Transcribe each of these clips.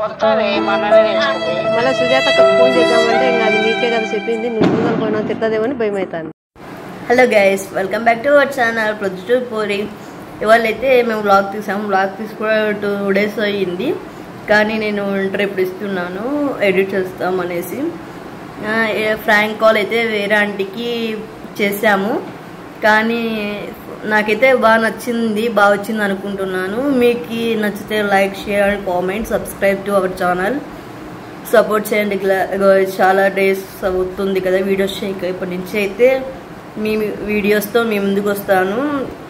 మళ్ళీ సుజాతకు ఫోన్ చేద్దామంటే ఇంకా అది నీకే కదా చెప్పింది, నువ్వు ముందర పోయినా తిట్టదేమని భయం అవుతుంది. Hello guys, welcome back to our channel Proddatur పోరి. ఇవాళ అయితే మేము వ్లాగ్ తీసాము. వ్లాగ్ తీసి కూడా 2 days అయ్యింది, కానీ నేను ఇంటర్ ఇప్పుడు ఇస్తున్నాను, ఎడిట్ చేస్తామనేసి. ఫ్రాంక్ కాల్ అయితే వేరే ఆంటీకి చేసాము, కానీ నాకైతే బాగా నచ్చింది, బాగా వచ్చింది అనుకుంటున్నాను. మీకు నచ్చితే like, share, comment, subscribe to our channel, support చేయండి. చాలా డేస్ అవుతుంది కదా వీడియోస్ చేయక. ఇప్పటి నుంచి అయితే మీ వీడియోస్తో మీ ముందుకు వస్తాను.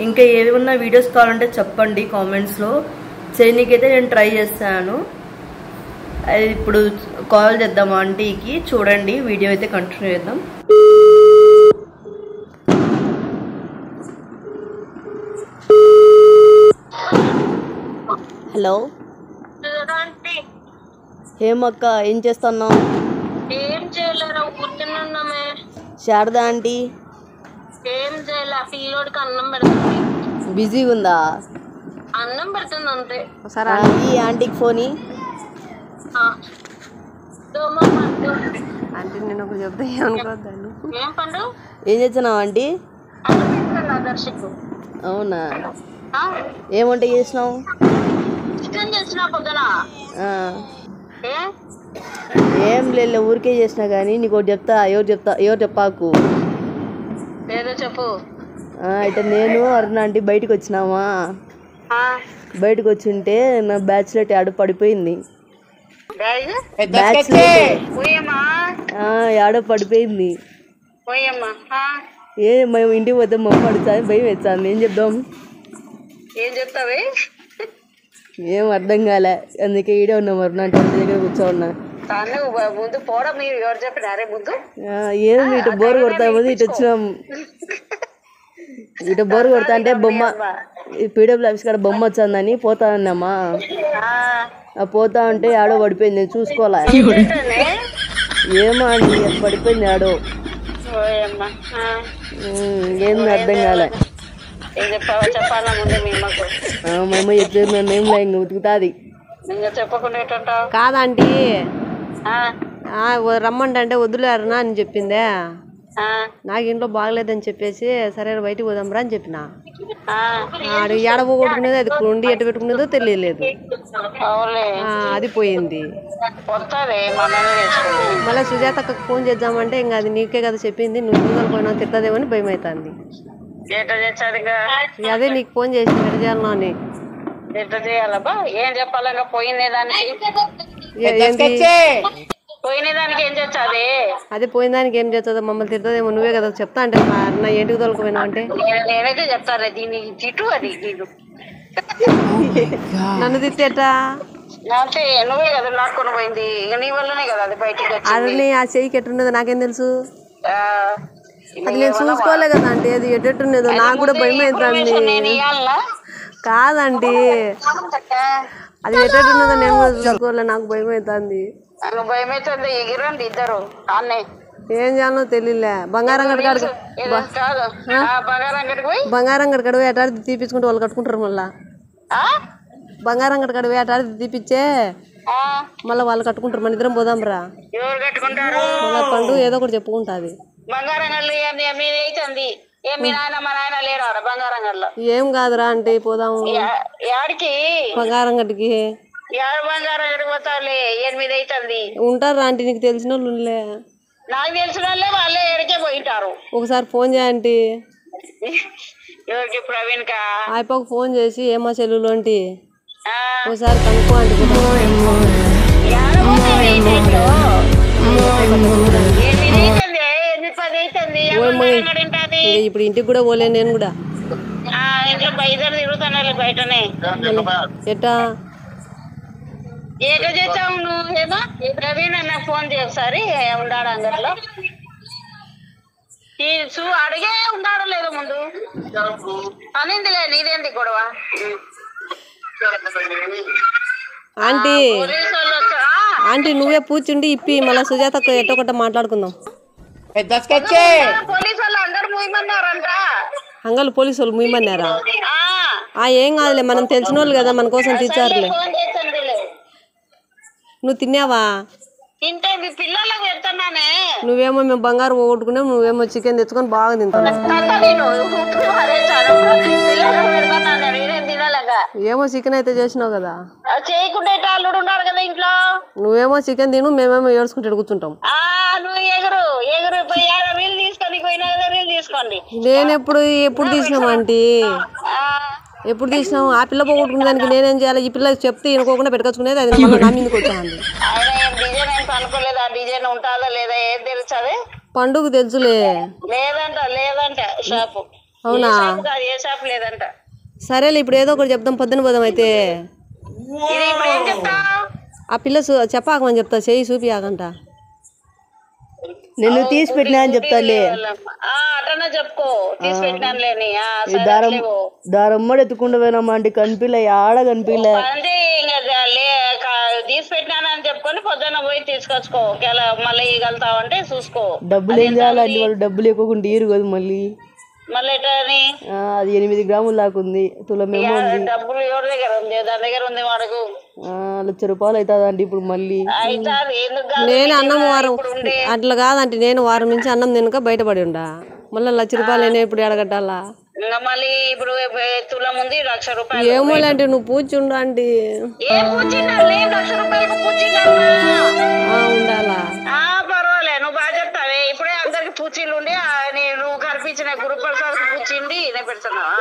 ఇంకా ఏమన్నా వీడియోస్ కావాలంటే చెప్పండి కామెంట్స్లో, చేయనీకైతే నేను ట్రై చేస్తాను. అది ఇప్పుడు కాల్ చేద్దాం ఆంటీకి, చూడండి వీడియో అయితే కంటిన్యూ చేద్దాం. హలో ఏమక్క, ఏం చేస్తున్నావు? ఏం చేయలేరా, కూర్చున్నామే. శారదా ఆంటీ ఏం చేయలే, పిల్లోడికి అన్నం పెడుతుంది. బిజీగా ఉందా? అన్నం పెడుతుంది అంతే. సరే ఈ ఆంటీకి ఫోన్. అంటే నేను ఒకటి చెప్తే ఏమనుకోద్దాను. ఏం పండు, ఏం చేస్తున్నావు ఆంటీ? దర్శకు. అవునా, ఏం వంట చేసినావు? చికెన్ చేసినా పొద్దున. ఏం లేదు, ఊరికే చేసినా కానీ నీకు ఒకటి చెప్తా. ఎవరు చెప్పాకు. ఏదో చెప్పు. అయితే నేను అరుణ ఆంటీ బయటకు వచ్చినామా, బయటకు వచ్చింటే నా బ్యాచ్లెట్ ఆడ పడిపోయింది. ఆడ పడిపోయింది. మేము ఇంటికి పోతే మమ్మ అడుగుతుంది, భయం వేస్తుంది. ఏం చెప్దాం? ఏం చెప్తావే? ఏం అర్థం కాలే, అందుకే ఈడే ఉన్నాం అరుణ ఆంటీ దగ్గర కూర్చోన్నా. ముందు పోవడం మీరు ఎవరు చెప్పినారే ముందు? ఏం ఇటు బోర్ కొడతా ముందు ఇటు వచ్చినాం. ఇటు బోర్ కొడతా అంటే బొమ్మ పీడబ్ల్యూ ఆఫీస్ కాడ బొమ్మ వచ్చిందని పోతా అన్నామా, పోతా ఉంటే ఆడో పడిపోయింది. నేను చూసుకోలే, ఏమో అండి పడిపోయింది ఆడో. ఏంది అర్థం కాలే. మేము చెప్పేది మేము ఇంక ఉతుకుతుంది కాదంటీ. రమ్మంటే వద్దులేరనా అని చెప్పిందే. నాకు ఇంట్లో బాగలేదని చెప్పేసి సరే బయటికి పోదాంరా అని చెప్పిన. ఏడ పోగొట్టుకునేది, అది ఉండి ఎట్టు పెట్టుకునేదో తెలియలేదు, అది పోయింది. మళ్ళీ సుజాతకు ఫోన్ చేద్దామంటే ఇంకా అది నీకే కదా చెప్పింది, నువ్వు ముందర పోయినా తిట్టదేమని భయం అవుతుంది. అదే నీకు ఫోన్ చేసి ఎట్ట చేయాలన్నా అని. ఏం చెప్పాలి, పోయిందే దానికి అదే పోయిన దానికి ఏం చేస్తుందో, మమ్మల్ని తిట్టదేమో, నువ్వే కదా చెప్తా అంటే నా ఏంటికి తోలుకుపోయినావు అంటే నేనైతే చెప్తాను దీన్ని తిట్టు. అది నన్ను తిట్టేట అంటే నువ్వే కదా నాటుకొని పోయింది, నీ వల్లనే కదా అది బయటికి. అది ఆ చెయ్యికి ఎట్టున్నదో నాకేం తెలుసు, అది నేను చూసుకోలే కదా అంటే. అది ఎట్టెట్టున్నదో నాకు కూడా భయం అవుతుంది. కాదండి, అది ఎట్టెట్టున్నదో నేను కూడా చూసుకోలే, నాకు భయం అవుతుంది. ఎగిరండి ఇద్దరు. ఏం చేయాలో తెలియలే. బంగారం గడికాడు పోయి ఎటాడి తీపించుకుంటే వాళ్ళు కట్టుకుంటారు. మళ్ళా బంగారం గడికాడు పోయి ఎటాడి తీపిచ్చే మళ్ళీ వాళ్ళు కట్టుకుంటారు. మన ఇద్దరం పోదాం రా. మళ్ళా పండు ఏదో ఒకటి చెప్పుకుంటుంది. ఏం కాదురా అంటే పోదాము బంగారం గడికి. ఉంటారా ఆంటీ, నీకు తెలిసిన వాళ్ళు? నాకు తెలిసిన వాళ్ళే, వాళ్ళే ఎడికే పోయింటారు. ఒకసారి ఫోన్ చేయండి. ఎవరికి? ప్రవీణ్ కా? అయిపోక ఫోన్ చేసి ఏమా సెల్లులో అంటే ఒకసారి కనుక్కో అంటే. ఇప్పుడు ఇంటికి కూడా పోలే నేను కూడా. ఇంట్లో బయట తిరుగుతాను బయటనే. ఎట్టా ఏదో చేస్తావు నువ్వు? ఏదో ప్రవీణ్ నాకు ఫోన్ చేయ ఒకసారి, ఉన్నాడు అంగట్లో. అడిగే ఉన్నాడో లేదో ముందు అనిందిలే. నీదేంది గొడవ ఆంటీ? ఆంటీ నువ్వే కూర్చుండి ఇప్పి మళ్ళీ సుజాతకు ఎట్టో ఒకట మాట్లాడుకుందాం. పోలీసు వాళ్ళు అందరు ముయ్యమన్నారంట. అంగళ్ళు పోలీసు వాళ్ళు ముయ్యమన్నారా? ఏం కాదులే, మనం తెలిసిన వాళ్ళు కదా, మన కోసం తెచ్చారులే. నువ్వు తిన్నావా? తింటే మీ పిల్లలకు పెడతానే. నువ్వేమో మేము బంగారు పోగొట్టుకున్నాం, నువ్వేమో చికెన్ తెచ్చుకొని బాగా తింటావు. ఏమో చికెన్ అయితే చేసినావు కదా. చేయకుండా అల్లుడు ఉన్నాడు కదా ఇంట్లో. నువ్వేమో చికెన్ తిను, మేమేమో ఏడ్చుకుంటే కూర్చుంటాం. నువ్వు ఎగురు ఎగురు రీల్ తీసుకొని పోయినా కదా, రీల్ తీసుకోండి. నేను ఎప్పుడు తీసినామంటీ? ఎప్పుడు తీసినాము? ఆ పిల్ల పోగొట్టుకునే దానికి నేనేం చేయాలి? ఈ పిల్లకి చెప్తే ఇనుకోకుండా పెట్టుకొచ్చుకునేది, అది నా మీదకి వచ్చాను. డిజైన్ ఏం అనుకోలేదు, ఆ డిజైన్ ఉంటుందా లేదా ఏం తెలుసు? పండుగ తెలుసులే. లేదంట షాపు. అవునా? ఏ షాప్ లేదంట. సరేలే, ఇప్పుడు ఏదో ఒకటి చెప్దాం, పొద్దున పోదాం. అయితే ఏం చెప్తా? ఆ పిల్ల చెప్పాకమని చెప్తా, చెయ్యి చూపియాకంట. నేను తీసి పెట్టినా అని చెప్తాలే. అటన్నా చెప్పుకో, తీసి పెట్టినానులేని. దారమ్మడు ఎత్తుకుంటూ పోయినామా అంటే కనిపిలే, ఆడ కనిపిలే. తీసి పెట్టినానని చెప్పుకొని పొద్దున్న పోయి తీసుకొచ్చుకో. మళ్ళీ ఇగలుతావంటే చూసుకో. డబ్బులు ఏం చేయాలండి? వాళ్ళు డబ్బులు ఎక్కువకుండా ఈరు కదా మళ్ళీ. అది 8 గ్రాములు దాకుంది, తులమేమో డబ్బులు ఎవరి దగ్గర ఉంది? దాని దగ్గర ఉంది వాడుకు. ₹1,00,000 అవుతుందండి ఇప్పుడు మళ్ళీ. నేను అన్నం వారం అట్లా కాదంటే, నేను వారం నుంచి అన్నం తినక బయటపడి ఉండా. మళ్ళీ ₹1,00,000 నేను ఇప్పుడు ఎడగట్టాలా? మళ్ళీ ఇప్పుడు తులం ఉంది, ₹1,00,000. ఏమో లాంటి నువ్వు పూచుండు అంటే ఉండాలా? పర్వాలే, నువ్వు బాగా చెప్తావే. ఇప్పుడే అందరికి పూచీలు ఉండి నువ్వు కనిపించిన గురుప్రసాద్ పూచిండి నేను పెడుతున్నావా?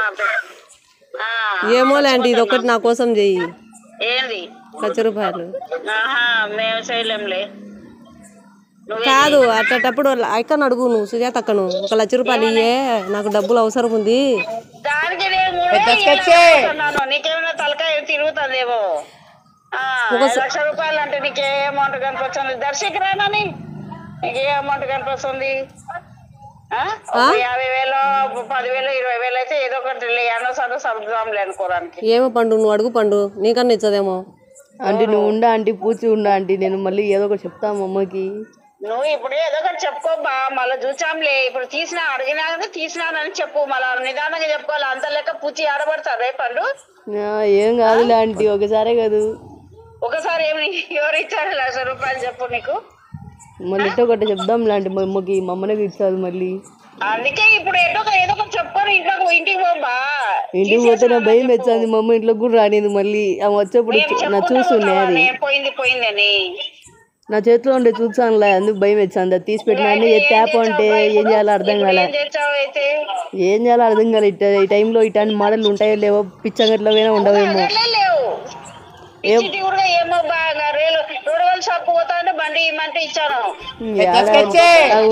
ఏమో లాంటి ఇది ఒకటి నా కోసం చెయ్యి. ఏంది? ₹1,00,000. మేము చేయలేంలే. కాదు, అట్టేటప్పుడు అక్కను అడుగు, నువ్వు సుజాత అక్కను, ₹1,00,000 ఇయ్యే, నాకు డబ్బులు అవసరం ఉంది. దానికి నీకేమైనా తలకాయ తిరుగుతుందేమో. ₹1,00,000 అంటే నీకే అమౌంట్ కనిపిస్తుంది? దర్శకి రానని నీకే అమౌంట్ కనిపిస్తుంది? 50,000, 10,000, 20,000 అయితే ఏదో ఒకటి అన్నసార్లు సర్దుదాంలే అనుకోవడానికి. ఏమో పండు, నువ్వు అడుగు పండు, నీకన్నా ఇచ్చదేమో. అంటే నువ్వు ఉండా అంటే పూచి ఉండా అంటే నేను మళ్ళీ ఏదో ఒకటి చెప్తాము అమ్మకి. నువ్వు ఇప్పుడు ఏదో ఒకటి చెప్పుకోబా, మళ్ళీ చూసాంలే. ఇప్పుడు అడిగినా కదా తీసినానని చెప్పు, మళ్ళీ నిదానంగా చెప్పుకోవాలి. అంత లెక్క పూచి ఆడబడతారు రే పండు. ఏం కాదులే ఆంటీ, ఒకసారే కాదు. ఒకసారి ఏమి ఎవరు ఇచ్చారు ₹1,00,000 చెప్పు నీకు? మళ్ళీ ఎట్టో ఒకటి చెప్దాం లాంటి మా అమ్మకి, మా అమ్మనే ఇచ్చారు మళ్ళీ. అందుకే ఇప్పుడు ఏదో ఒకటి చెప్పుకొని ఇంటికి పోబా. ఇంటికి పోతే నా భయం వచ్చింది, మా అమ్మ ఇంట్లో కూడా రానిది. మళ్ళీ ఆమె వచ్చేప్పుడు నా చూస్తుండే, అది పోయిందని నా చేతిలో ఉండే చూసానులే, అందుకు భయం వచ్చింది. అది తీసి పెట్టినా ట్యాప్ అంటే ఏం చేయాలో అర్థం కాలే. ఏం చేయాలో అర్థం కాలే. ఈ టైంలో ఇట్లాంటి మోడల్ ఉంటాయో లేవో, పిచ్చంగట్లో పోయినా ఉండవేమో.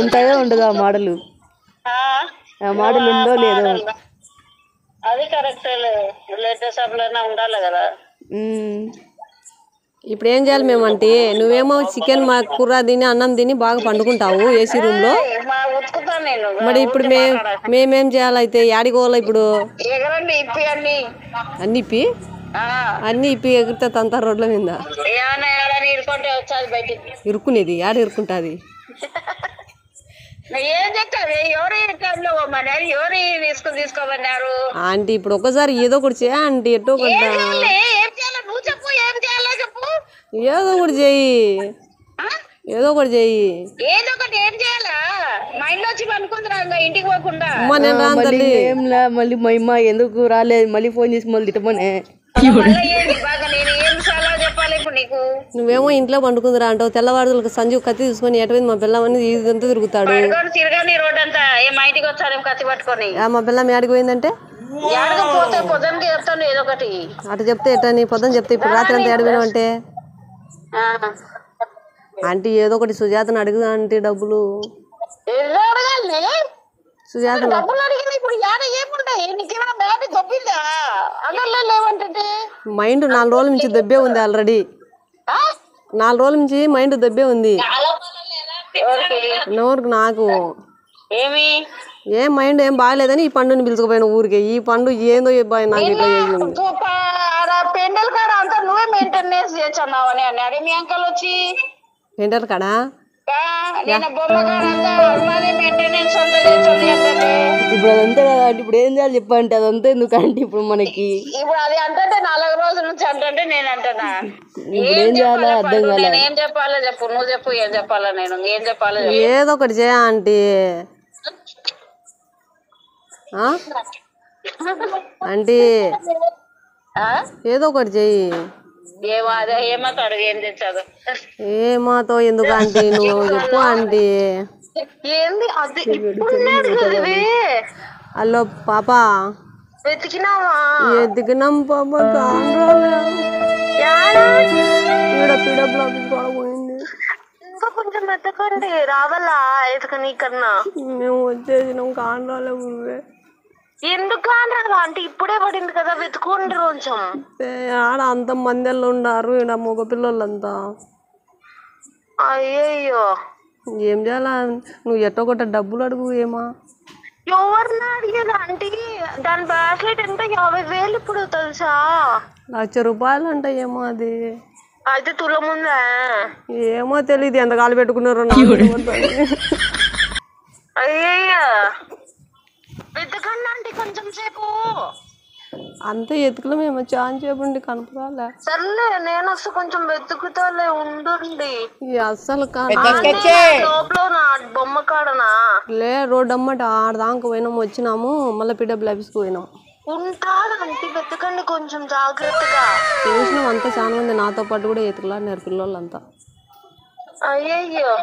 ఉంటాయో ఉండదు ఆ మోడల్. ఆ మోడల్ ఉండో లేదో. అది కరెక్ట్, లేటెస్ట్ షాప్లైనా ఉండాలి కదా. ఇప్పుడు ఏం చేయాలి మేమంటే, నువ్వేమో చికెన్ మా కూర తిని అన్నం తిని బాగా పండుకుంటావు ఏసీ రూమ్ లో. మరి ఇప్పుడు మేమేం చేయాలి? అయితే యాడికి పోవాలి ఇప్పుడు? అన్ని ఇప్పి ఎగిరితే తంతా రోడ్ల మీద ఇరుక్కునేది. యాడ ఇరుక్కుంటుంది? ఆంటీ ఇప్పుడు ఒకసారి ఏదో ఒకటి చేయ ఆంటీ, ఎట్టో ఒకటి ఏదో ఒకటి చెయ్యి, ఏదో ఒకటి చెయ్యి. మళ్ళీ మా అమ్మ ఎందుకు రాలేదు, మళ్ళీ ఫోన్ చేసి మళ్ళీ తిట్టమనే. నువ్వేమో ఇంట్లో పండుకుందిరా అంటావు, తెల్లవారులకు సంజీవ్ కత్తి తీసుకొని ఎటైంది మా పిల్లమని ఇదంతా తిరుగుతాడు. మా పిల్లం ఏడికి పోయిందంటే అటు చెప్తే ఎట్టని పొద్దున చెప్తే ఇప్పుడు రాత్రి అంతా ఏడిపోయినావు అంటే. ఆంటీ ఏదో ఒకటి సుజాతను అడుగుదా అంటే డబ్బులు. సుజాత మైండ్ 4 రోజుల నుంచి దబ్బే ఉంది ఆల్రెడీ. 4 రోజుల నుంచి మైండ్ దబ్బే ఉంది. నాకు ఏం మైండ్ ఏం బాగలేదని ఈ పండుని పిలుచుకుపోయిన ఊరికి. ఈ పండు ఏందో నాకు ఇట్లా చేసింది. పెండల్ కాడ అంతా నువ్వే మెయింటెనెన్స్ చేస్తున్నావని అన్నాడు మీ అంకల్ వచ్చి. పెండల్ కాడా నేను బొమ్మకాడంతా ఉన్నది మెయింటెనెన్స్ అంతా చేస్తుంది అంటే ఇప్పుడు అదంతా కదా అంటే ఇప్పుడు ఏం చేయాలి చెప్పంటే అదంతా ఎందుకంటే ఇప్పుడు మనకి ఇప్పుడు అది అంటే 4 రోజుల నుంచి అంటే నేను అంటున్నా ఏం చేయాలో అర్థం కాలే. నేను ఏం చెప్పాలో చెప్పు, నువ్వు చెప్పు ఏం చెప్పాలో, నేను ఏం చెప్పాలో ఏదో ఒకటి చేయ ఆంటీ. ఆంటీ ఏదో ఒకటి చెయ్యి. ఏమో అదే ఏమాతో అడుగు ఏం తెచ్చాదు. ఏమాతో ఎందుకు ఆంటీ, నువ్వు చెప్పు ఆంటీ. ఏంది అది ఉన్నాడు కదవే. హలో పాప, వెతికినావా? ఎదిగినాం పాప. ఈడ పీడబ్ల్యూ ఆఫీస్ కూడా పోయింది. ఇంకా కొంచెం వెతకండి రావాలా ఎతకని కన్నా. మేము వచ్చేసినాం కాండ్రాలే ఊవే. ఎందుకు కాండ్రాలు అంటే ఇప్పుడే పడింది కదా, వెతుకోండి కొంచెం. ఆడ అంత మందిలో ఉన్నారు ఈడ మగ పిల్లలంతా. అయ్యయ్యో ఏం చేయాలా? నువ్వు ఎట్టొకట డబ్బులు అడుగు. ఏమా ఎవరిని అడిగేది ఆంటీ? దాని బ్రాస్లెట్ ఎంత 50,000 ఇప్పుడు తెలుసా? 1,00,000 రూపాయలు అంట. ఏమో అది అయితే తులముందా? ఏమో తెలియదు, ఎంత కాలు పెట్టుకున్నారో. అయ్యయ్యో వెతకండి ఆంటీ కొంచెం సేపు. అంత ఎతుకులో మేము చాన్ చెప్పండి కనపరాలే. సర్లే నేను వస్తే కొంచెం వెతుకుతాలే ఉండండి. అస్సలు లోపల నా బొమ్మ కాడనా లే రోడ్ అమ్మట ఆడదాకా పోయినాం, వచ్చినాము మళ్ళీ పీడబ్ల్యూ ఆఫీస్కి పోయినాం. ఉంటాదంటే వెతకండి కొంచెం జాగ్రత్తగా. చూసినాం అంతా చాలా మంది నాతో పాటు కూడా ఎతుకులాడినారు పిల్లలంతా. అయ్యయ్యో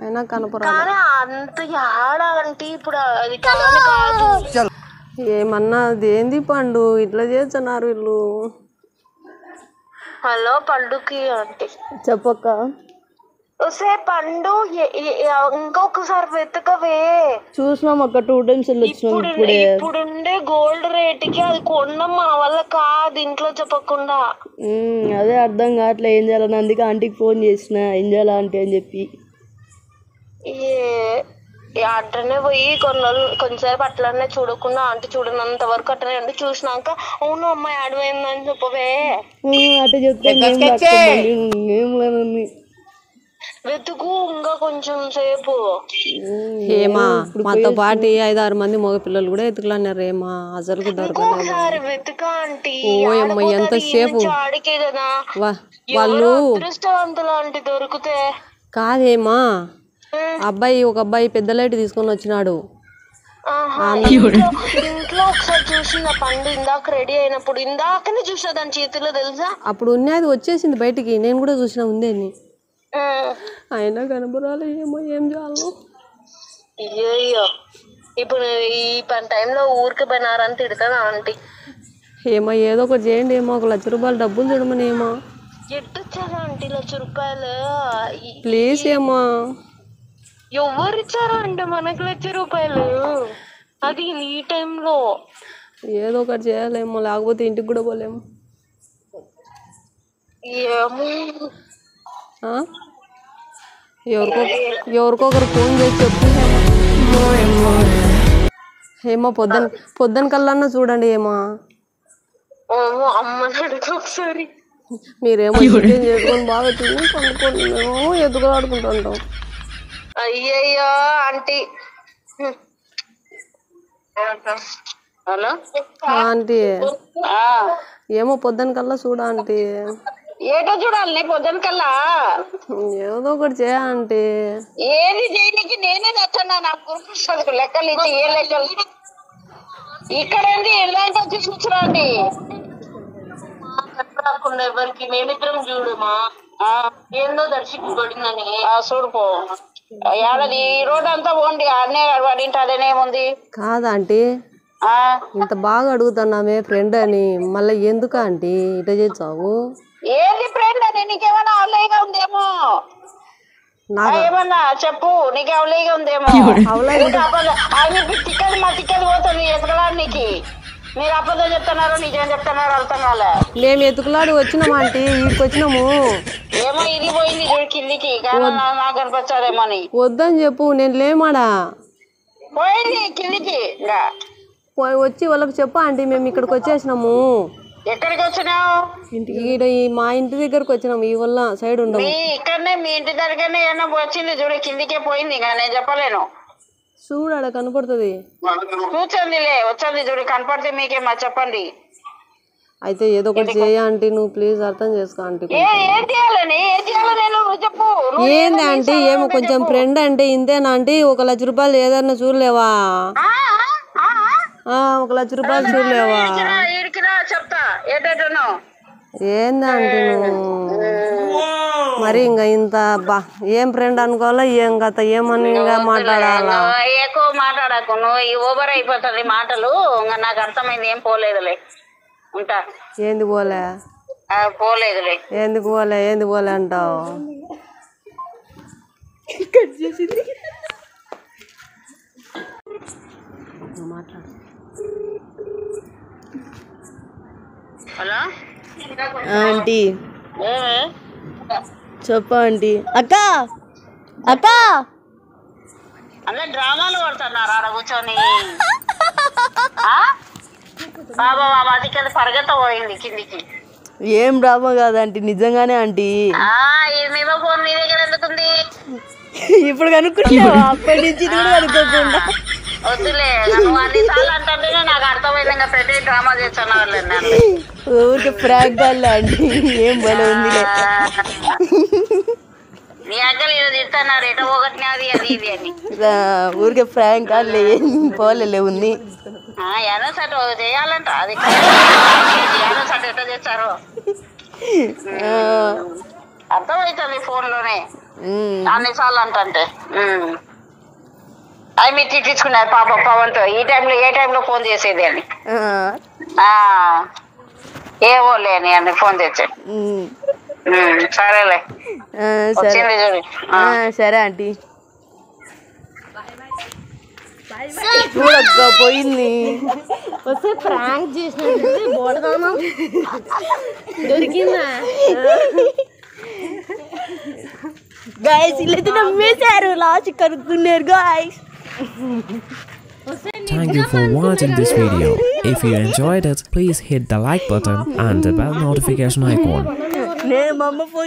అయినా కనపరా. కానీ అంత యాడ అంటే ఇప్పుడు అది కాదు. ఏమన్నా అదేంది పండు ఇట్లా చేస్తున్నారు వీళ్ళు. హలో పండుకి అంటే చెప్పక్క. వస్తే పండు ఇంకొకసారి వెతకవే. చూసినాం అక్క 2 times వచ్చినాం. ఇప్పుడుండే గోల్డ్ రేటుకి అది కొనడం మన వల్ల కాదు ఇంట్లో చెప్పకుండా. అదే అర్థం కావట్లే ఏం చేయాలని, అందుకే ఆంటీకి ఫోన్ చేసిన ఏం చేయాలా ఆంటీ అని చెప్పి. అట్లనే పోయి కొంతసేపు అట్లనే చూడకుండా ఆంటీ చూడనంత వరకు అట్లనే ఉండి చూసినాక అవును అమ్మాయి ఆడమైందని చెప్పవే. అట్లా చెప్తే ఏం లేనండి. వెతుకు ఇంకా కొంచెం సేపు. ఏమా మాతో పాటు 5-6 మంది మగ పిల్లలు కూడా ఎతుకులన్నారు. ఏమా అసలు ఇంకొకసారి వెతుక ఆంటీ. ఎంతసేపు ఆడికే కదా వాళ్ళు అదృష్టవంతులు ఆంటీ దొరికితే. కాదేమా అబ్బాయి, ఒక అబ్బాయి పెద్ద లైట్ తీసుకొని వచ్చినాడు. ఇంట్లో ఒకసారి చూసిన పండు ఇందాక రెడీ అయినప్పుడు ఇందాకనే చూసా దాని చేతిలో తెలుసా. అప్పుడు ఉన్నది వచ్చేసింది బయటికి, నేను కూడా చూసిన ఉందేని. అయినా కనబరాలి. ఏమో ఏం చేయాలి. అయ్యో ఇప్పుడు ఈ పని టైంలో ఊరికి పోయినారని తిడతాను ఆంటీ. ఏమో ఏదో ఒకటి చేయండి. ఏమో 1,00,000 రూపాయలు డబ్బులు చూడమని. ఏమో ఎట్టొచ్చారా ఆంటీ 1,00,000 రూపాయలు? ప్లీజ్ ఏమో. ఎవరు ఇచ్చారా అంటే మనకు 1,00,000 రూపాయలు? అది ఈ టైంలో ఏదో ఒకటి చేయాలేమో, లేకపోతే ఇంటికి కూడా పోలేము. ఎవరికొకరు ఫోన్ చేసి చెప్పు. ఏమో పొద్దున కల్లా చూడండి. ఏమో అమ్మని అడుగు ఒకసారి. మీరేమో చేసుకొని బాగా తిని పండుకోండి, మేము ఎదుగులాడుకుంటుంటాం. అయ్యయ్యో ఆంటీ. హలో ఆంటీ, ఏమో పొద్దున కల్లా చూడ ఆంటీ. ఏటో చూడాలి పొద్దున కల్లా? ఏదో ఒకటి చేయ ఆంటీ. ఏది చేయడానికి నేనే తెచ్చన్నా. నాకు గుర్తు లెక్కలు ఇచ్చి ఏ లెక్కలు ఇక్కడ ఎలాంటి తీసుకొచ్చిరండి రాకుండా ఎవరికి. మేమిద్దరం చూడమా ఏందో దర్శించబడిందని చూడుకో. ఏడాది ఈ రోడ్ అంతా పోండి అన్నే పడింటి అదేనేముంది కాదా ఆంటీ. ఇంత బాగా అడుగుతున్నామే ఫ్రెండ్ అని, మళ్ళీ ఎందుకు ఆంటీ ఇట్లా చేసావు? ఏది ఫ్రెండ్ అని నీకేమైనా అవలేగా ఉందేమో? ఏమన్నా చెప్పు, నీకు అవలేగా ఉందేమో? తిక్కది మా తిక్కది పోతుంది ఎతకడానికి. మీరు అబద్ధం చెప్తున్నారో నిజం చెప్తున్నారో అర్థం కాలే. మేము ఎతుకులాడి వచ్చినాము ఆంటీ, ఇక్కడికి వచ్చినాము. ఏమో ఇది పోయింది చూడు కిందికి, నాకు అనిపించారేమో అని. వద్దని చెప్పు, నేను లేమాడా పోయింది కిందికి. వచ్చి వాళ్ళకి చెప్పు ఆంటీ మేము ఇక్కడికి వచ్చేసినాము. ఎక్కడికి వచ్చినావు? ఈడ మా ఇంటి దగ్గరకు వచ్చినాం. ఈ వల్ల సైడ్ ఉండవు. మీ ఇక్కడనే మీ ఇంటి దగ్గరనే ఏమన్నా వచ్చింది చూడు, కిందికే పోయింది. ఇంకా నేను చెప్పలేను. చూడు ఆడ కనపడుతుంది. కూర్చోండిలే, వచ్చింది చూడు, కనపడితే మీకేమా చెప్పండి. అయితే ఏదో ఒకటి చేయ ఆంటీ, నువ్వు ప్లీజ్ అర్థం చేసుకో ఆంటీ. ఏం చేయాలని నువ్వు చెప్పు. ఏంది ఆంటీ? ఏమో కొంచెం ఫ్రెండ్ అంటే ఇంతేనా ఆంటీ? 1 లక్ష రూపాయలు ఏదన్నా చూడలేవా? 1 లక్ష రూపాయలు చూడలేవా? చెప్తా ఏంటో. ఏందంటే నువ్వు మరి ఇంకా ఇంత ఏం ఫ్రెండ్ అనుకోవాలా, ఏం కథ, ఏమని మాట్లాడాలా? ఎక్కువ మాట్లాడకు నువ్వు, ఓవర్ అయిపోతుంది మాటలు. ఇంకా నాకు అర్థమైంది, ఏం పోలేదులే, ఉంటా. ఏంది పోలే? పోలేదులే. ఎందుకు పోలే? ఏంది పోలే అంటావు? మాట్లాడు. హలో ఆంటీ చెప్పు ఆంటీ. అక్క అక్క అందరు డ్రామాలు కొడుతున్నారు ఆడ కూర్చొని. బాబా బాబా అదికి పరిగెత్త పోయింది కిందికి. ఏం డ్రామా కాదంటీ, నిజంగానే ఆంటీ. ఇది ఫోన్ నీ దగ్గర ఎందుకుంది? ఇప్పుడు కనుక్కుంటావా? అప్పటి నుంచి కూడా కనుక్కోకుండా. వద్దులే, నువ్వు అన్నిసార్లు అంటేనే నాకు అర్థమైంది. ఇంకా పెట్టి డ్రామా చేస్తున్నా ఊరికి ఫ్రాక్ కాలే ఆంటీ, ఏం బలం ఉంది. నీ అక్కలు ఇది తిడుతున్నారు, ఎటో ఒకటి అది అది ఇది అని. ఊరికే ఫ్రాంక్ కాలే, ఏం పోలే ఉంది. యానో సట్ చేయాలంట, అది యానో సట్ ఎట్లా చేస్తారు అర్థమవుతుంది ఫోన్ లోనే అన్నిసార్లు అంటే. అవి మీరు తిట్టించుకున్నారు పాప పవన్తో. ఈ టైంలో ఏ టైంలో ఫోన్ చేసేది అని. ఏవో లేని అని ఫోన్ తెచ్చాడు. సరేలే, వచ్చింది చూడు. సరే ఆంటీ. చూడక్క పోయింది. వస్తే ప్రాంక్ చేసినట్టు బోడదామా దొరికిందా? గాయస్ ఇల్లైతే నమ్మేశారు, లాస్ట్ కనుక్కున్నారు guys. Thank you for watching this video. If you enjoyed it, please hit the like button and the bell notification icon. నేను మా అమ్మ ఫోన్